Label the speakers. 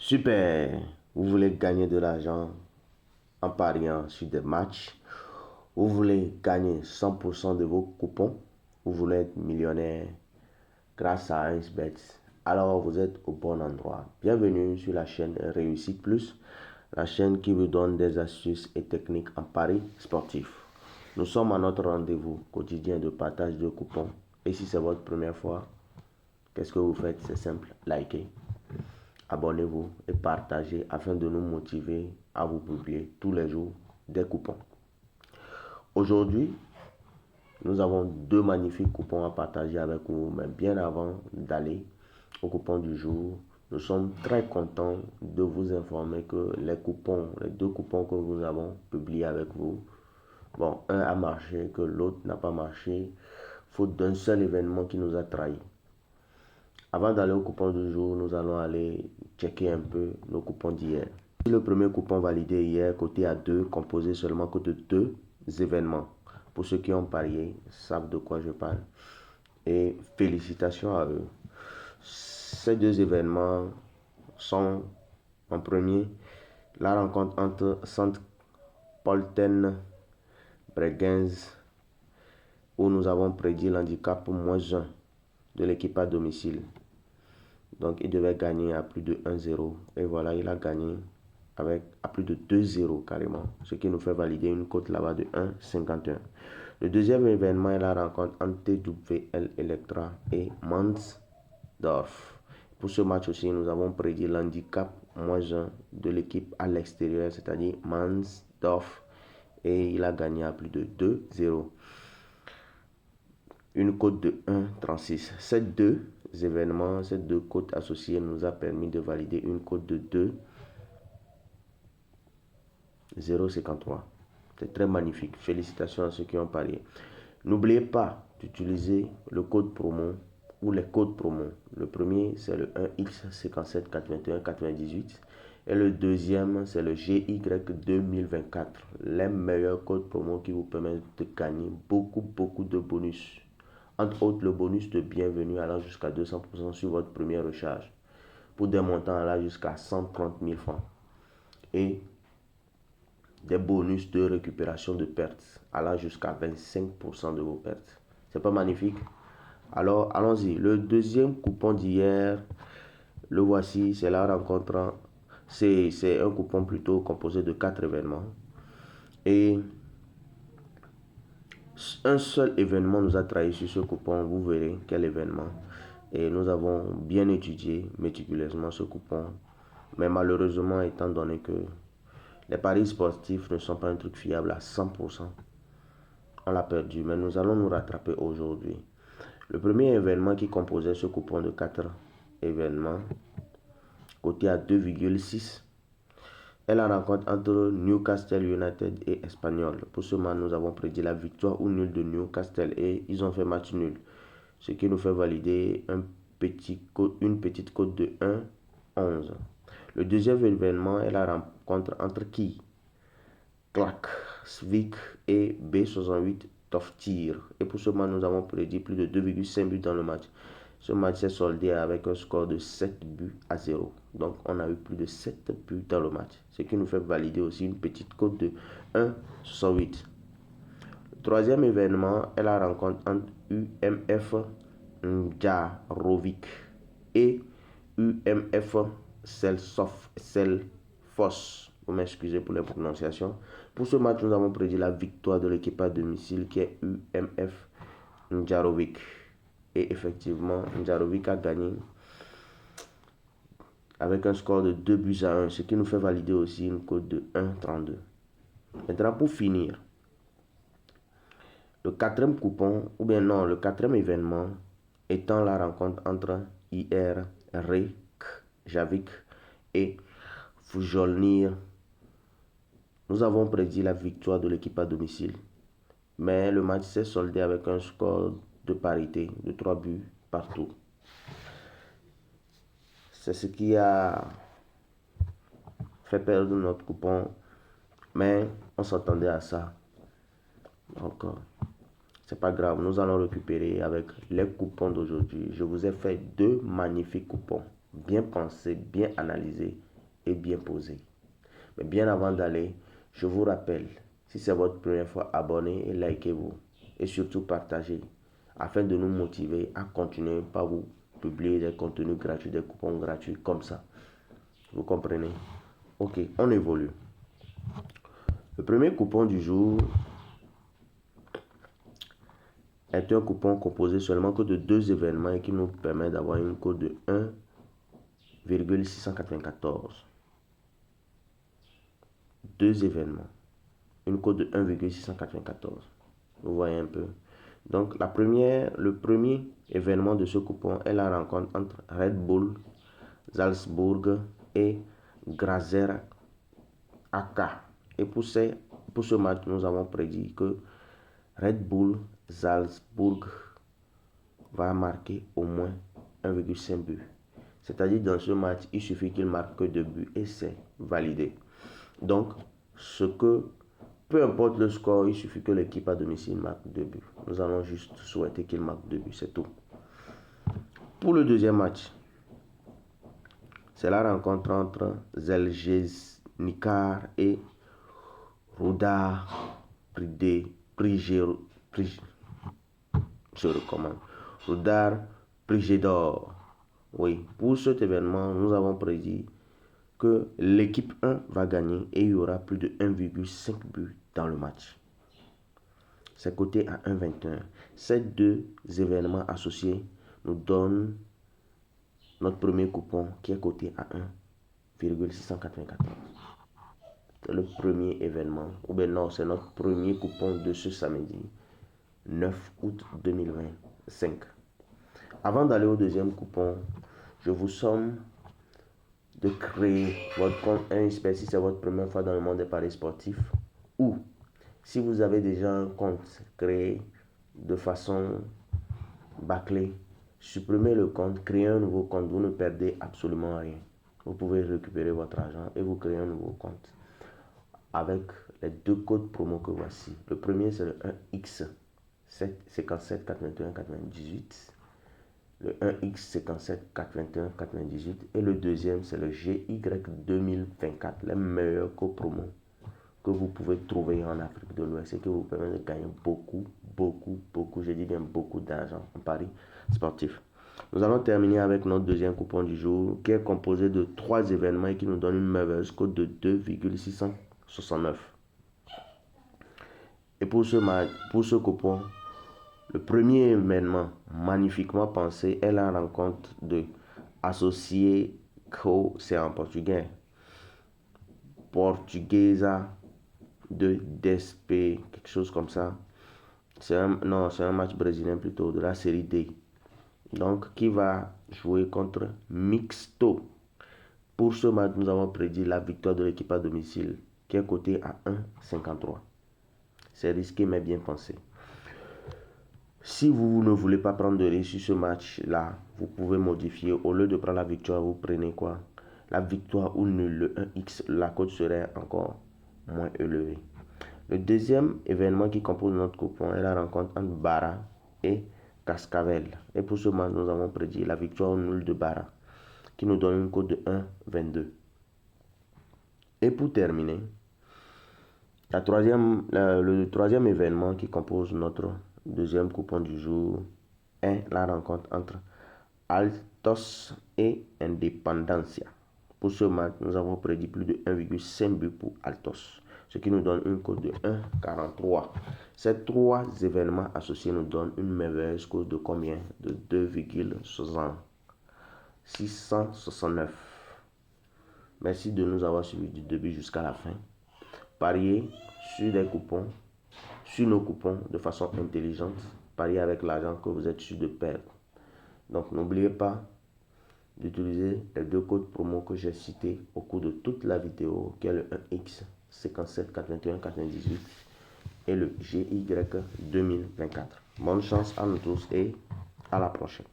Speaker 1: Super! Vous voulez gagner de l'argent en pariant sur des matchs? Vous voulez gagner 100% de vos coupons? Vous voulez être millionnaire grâce à 1xBet? Alors vous êtes au bon endroit. Bienvenue sur la chaîne Réussite Plus, la chaîne qui vous donne des astuces et techniques en paris sportif. Nous sommes à notre rendez-vous quotidien de partage de coupons. Et si c'est votre première fois, qu'est-ce que vous faites? C'est simple, likez. Abonnez-vous et partagez afin de nous motiver à vous publier tous les jours des coupons. Aujourd'hui, nous avons deux magnifiques coupons à partager avec vous, mais bien avant d'aller au coupon du jour, nous sommes très contents de vous informer que les deux coupons que nous avons publiés avec vous, bon, un a marché, que l'autre n'a pas marché, faute d'un seul événement qui nous a trahis. Avant d'aller au coupon du jour, nous allons aller checker un peu nos coupons d'hier. Le premier coupon validé hier, coté à 2, composé seulement que de 2 événements. Pour ceux qui ont parié, savent de quoi je parle. Et félicitations à eux. Ces deux événements sont, en premier, la rencontre entre St. Pölten Bregenz, où nous avons prédit l'handicap -1 de l'équipe à domicile. Donc, il devait gagner à plus de 1-0. Et voilà, il a gagné à plus de 2-0 carrément. Ce qui nous fait valider une cote là-bas de 1,51. Le deuxième événement est la rencontre entre TWL Electra et Mansdorf. Pour ce match aussi, nous avons prédit l'handicap -1 de l'équipe à l'extérieur, c'est-à-dire Mansdorf. Et il a gagné à plus de 2-0. Une cote de 1,36. Ces deux événements, ces deux cotes associées nous a permis de valider une cote de 2,053. C'est très magnifique. Félicitations à ceux qui ont parié. N'oubliez pas d'utiliser le code promo ou les codes promo. Le premier, c'est le 1X578198 et le deuxième, c'est le GY2024. Les meilleurs codes promo qui vous permettent de gagner beaucoup de bonus. Entre autres, le bonus de bienvenue allant jusqu'à 200% sur votre première recharge pour des montants allant jusqu'à 130 000 francs. Et des bonus de récupération de pertes allant jusqu'à 25% de vos pertes. C'est pas magnifique? Alors, allons-y. Le deuxième coupon d'hier, le voici, c'est la rencontre. C'est un coupon plutôt composé de 4 événements. Et un seul événement nous a trahi sur ce coupon. Vous verrez quel événement. Et nous avons bien étudié méticuleusement ce coupon. Mais malheureusement, étant donné que les paris sportifs ne sont pas un truc fiable à 100%, on l'a perdu. Mais nous allons nous rattraper aujourd'hui. Le premier événement qui composait ce coupon de 4 événements, coté à 2,6, est la rencontre entre Newcastle United et Espanyol. Pour ce match, nous avons prédit la victoire ou nul de Newcastle et ils ont fait match nul. Ce qui nous fait valider une petite cote de 1,11. Le deuxième événement est la rencontre entre qui? Clark, Svik et B68 Toftir. Et pour ce match, nous avons prédit plus de 2,5 buts dans le match. Ce match s'est soldé avec un score de 7 buts à 0. Donc, on a eu plus de 7 buts dans le match. Ce qui nous fait valider aussi une petite cote de 1,68. Le troisième événement est la rencontre entre UMF Njarovic et UMF Selfoss. Vous m'excusez pour les prononciations. Pour ce match, nous avons prédit la victoire de l'équipe à domicile qui est UMF Njarovic. Et effectivement, Njarovic a gagné avec un score de 2-1, ce qui nous fait valider aussi une cote de 1,32. Maintenant, pour finir, le quatrième coupon, ou bien non, le quatrième événement étant la rencontre entre IR Reykjavik et Fujolnir. Nous avons prédit la victoire de l'équipe à domicile, mais le match s'est soldé avec un score de parité de 3 buts partout. C'est ce qui a fait perdre notre coupon, mais on s'attendait à ça. Donc, c'est pas grave, nous allons récupérer avec les coupons d'aujourd'hui. Je vous ai fait deux magnifiques coupons, bien pensés, bien analysés et bien posé. Mais bien avant d'aller, je vous rappelle, si c'est votre première fois, abonnez et likez-vous. Et surtout partagez, afin de nous motiver à continuer par vous publier des contenus gratuits, des coupons gratuits comme ça. Vous comprenez? Ok, on évolue. Le premier coupon du jour est un coupon composé seulement que de 2 événements et qui nous permet d'avoir une cote de 1,694. 2 événements, une cote de 1,694. Vous voyez un peu. Donc le premier événement de ce coupon est la rencontre entre Red Bull Salzbourg et Grazer AK. Et pour ce match, nous avons prédit que Red Bull Salzbourg va marquer au moins 1,5 but. C'est-à-dire dans ce match, il suffit qu'il marque que 2 buts et c'est validé. Donc, peu importe le score, il suffit que l'équipe à domicile marque 2 buts. Nous allons juste souhaiter qu'il marque 2 buts, c'est tout. Pour le deuxième match, c'est la rencontre entre Željezničar et Rudar Prijedor. Oui, pour cet événement, nous avons prédit que l'équipe 1 va gagner et il y aura plus de 1,5 but dans le match. C'est coté à 1,21. Ces 2 événements associés nous donnent notre premier coupon qui est coté à 1,694. C'est le premier événement, ou bien non, c'est notre premier coupon de ce samedi 9 août 2025. Avant d'aller au deuxième coupon, je vous somme de créer votre compte InSpect si c'est votre première fois dans le monde des paris sportifs, ou si vous avez déjà un compte créé de façon bâclée, supprimez le compte, créez un nouveau compte, vous ne perdez absolument rien. Vous pouvez récupérer votre argent et vous créez un nouveau compte avec les 2 codes promo que voici. Le premier c'est le 1X 57 81 98, le 1X 57 81 98 et le deuxième c'est le GY 2024, les meilleurs codes promo que vous pouvez trouver en Afrique de l'Ouest et qui vous permet de gagner beaucoup, je dis bien beaucoup d'argent en paris sportif. Nous allons terminer avec notre deuxième coupon du jour qui est composé de 3 événements et qui nous donne une merveilleuse cote de 2,669. Et pour ce coupon, le premier événement magnifiquement pensé est la rencontre de Associé Co, c'est en portugais, Portuguesa de DSP, quelque chose comme ça. C'est un match brésilien plutôt, de la série D. Donc, qui va jouer contre Mixto. Pour ce match, nous avons prédit la victoire de l'équipe à domicile, qui est cotée à 1,53. C'est risqué, mais bien pensé. Si vous ne voulez pas prendre de risque sur ce match-là, vous pouvez modifier. Au lieu de prendre la victoire, vous prenez quoi? La victoire ou nul, le 1x, la cote serait encore moins élevée. Le deuxième événement qui compose notre coupon est la rencontre entre Bara et Cascavel. Et pour ce match, nous avons prédit la victoire ou nul de Bara, qui nous donne une cote de 1,22. Et pour terminer, le troisième événement qui compose notre deuxième coupon du jour est la rencontre entre Altos et Independencia. Pour ce match, nous avons prédit plus de 1,5 but pour Altos, ce qui nous donne une cote de 1,43. Ces 3 événements associés nous donnent une merveilleuse cote de combien? De 2,669. Merci de nous avoir suivis du début jusqu'à la fin. Pariez sur des coupons, sur nos coupons de façon intelligente. Pariez avec l'argent que vous êtes sûr de perdre. Donc n'oubliez pas d'utiliser les 2 codes promo que j'ai cités au cours de toute la vidéo, qui est le 1X 57 81 98 et le GY 2024. Bonne chance à nous tous et à la prochaine.